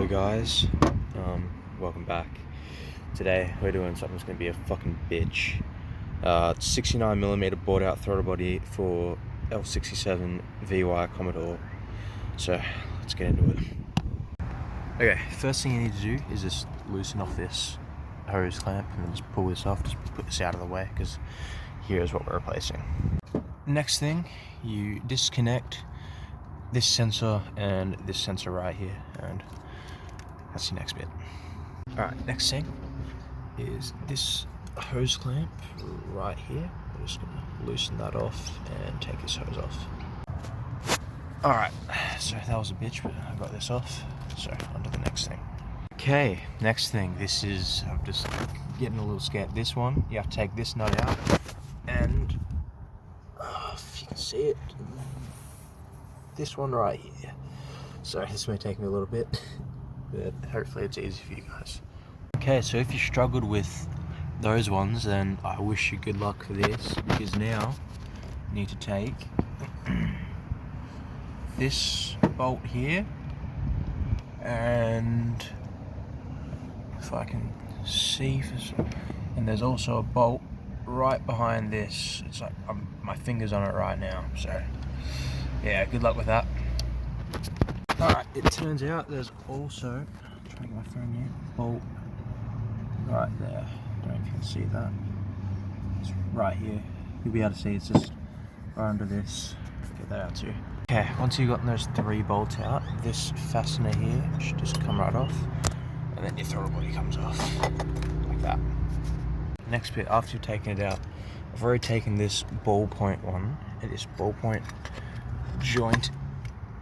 Hello guys, welcome back. Today we're doing something that's going to be a fucking bitch. 69mm bored out throttle body for L67 VY Commodore. So let's get into it. Okay, first thing you need to do is just loosen off this hose clamp and then just pull this off. Just put this out of the way because here's what we're replacing. Next thing, you disconnect this sensor and this sensor right here, and that's the next bit. Alright, next thing is this hose clamp right here. We're just gonna loosen that off and take this hose off. Alright, so that was a bitch, but I got this off. So on to the next thing. Okay, next thing, this is, I'm just getting a little scared. This one, you have to take this nut out, and if you can see it, this one right here. Sorry, this may take me a little bit, but hopefully it's easy for you guys. Okay, so if you struggled with those ones, then I wish you good luck for this, because now you need to take this bolt here, and if I can see, and there's also a bolt right behind this. It's like my finger's on it right now, so yeah, good luck with that. Alright, it turns out there's also, I'm trying to get my phone here, bolt right there. I don't know if you can see that. It's right here. You'll be able to see it's just right under this. Get that out too. Okay, once you've gotten those three bolts out, this fastener here should just come right off, and then your throttle body comes off, like that. Next bit, after you've taken it out, I've already taken this ballpoint one, and this ballpoint joint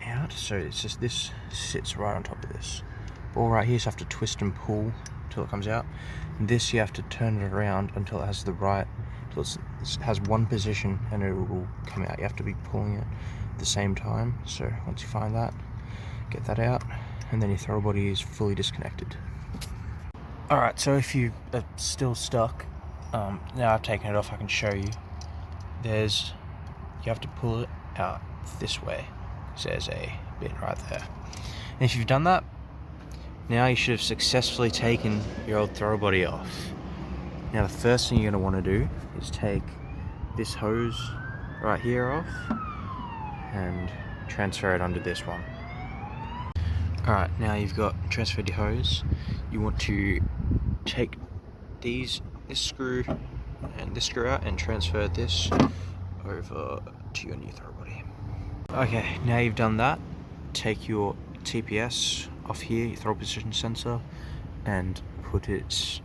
out, so it's just, this sits right on top of this ball right here, so you have to twist and pull until it comes out, and this you have to turn it around until it has the right, until it has one position and it will come out. You have to be pulling it at the same time. So once you find that, get that out, and then your throttle body is fully disconnected. Alright, so if you are still stuck, now I've taken it off, I can show you. You have to pull it out this way. So there's a bit right there. And if you've done that, now you should have successfully taken your old throttle body off. Now the first thing you're going to want to do is take this hose right here off and transfer it onto this one. Alright, now you've got transferred your hose. You want to take this screw and this screw out and transfer this over to your new throttle body. Okay, now you've done that, take your TPS off here, your throttle position sensor, and put it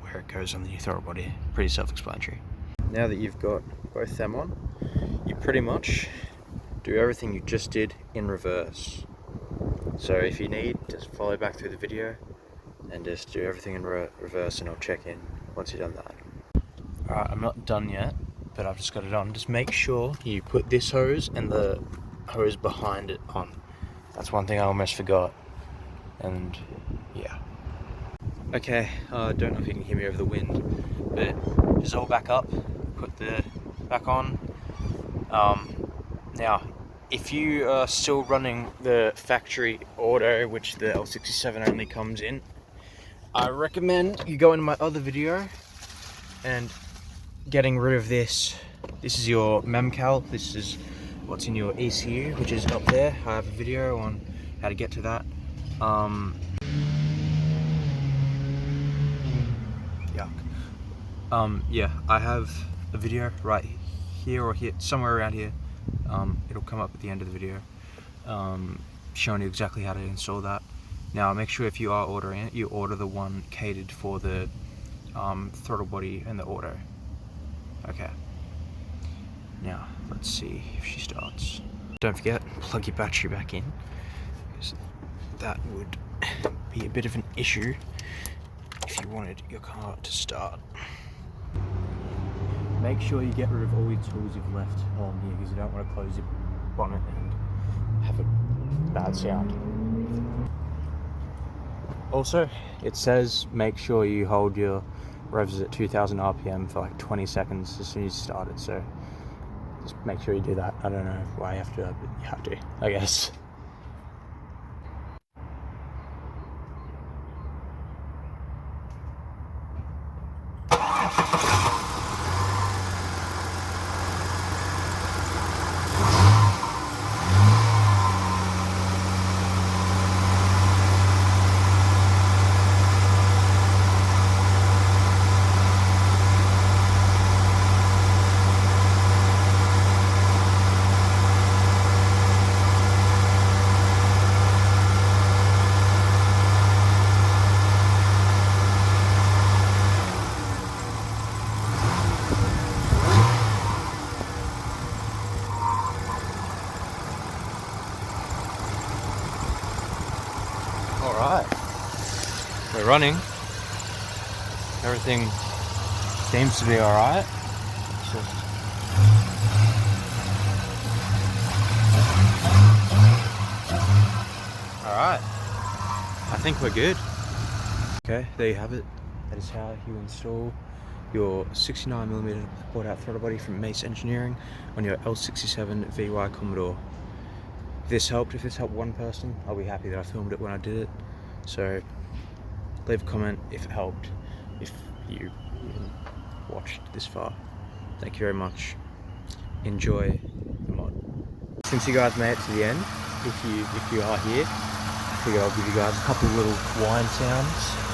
where it goes on the new throttle body. Pretty self-explanatory. Now that you've got both them on, you pretty much do everything you just did in reverse. So if you need, just follow back through the video and just do everything in reverse, and I'll check in once you've done that. Alright, I'm not done yet, but I've just got it on. Just make sure you put this hose and the hose behind it on. That's one thing I almost forgot. And yeah. Okay, I don't know if you can hear me over the wind, but just all back up, put the back on. Now, if you are still running the factory auto, which the L67 only comes in, I recommend you go into my other video and getting rid of this. This is your memcal. This is what's in your ECU, which is up there. I have a video on how to get to that. Yeah, I have a video right here or here, somewhere around here. It'll come up at the end of the video, showing you exactly how to install that. Now, make sure if you are ordering it, you order the one catered for the throttle body and the auto. Okay. Now, let's see if she starts. Don't forget, plug your battery back in, because that would be a bit of an issue if you wanted your car to start. Make sure you get rid of all your tools you've left on here, because you don't want to close your bonnet and have a bad sound. Also, it says make sure you hold your revs at 2000 RPM for like 20 seconds as soon as you start it, so just make sure you do that. I don't know why you have to, but you have to, I guess. Alright, we're running. Everything seems to be alright. Alright, I think we're good. Okay, there you have it. That is how you install your 69mm bought-out throttle body from Mace Engineering on your L67 VY Commodore. If this helped one person, I'll be happy that I filmed it when I did it. So leave a comment if it helped, if you even watched this far. Thank you very much. Enjoy the mod. Since you guys made it to the end, if you are here, I figured I'll give you guys a couple little whine sounds.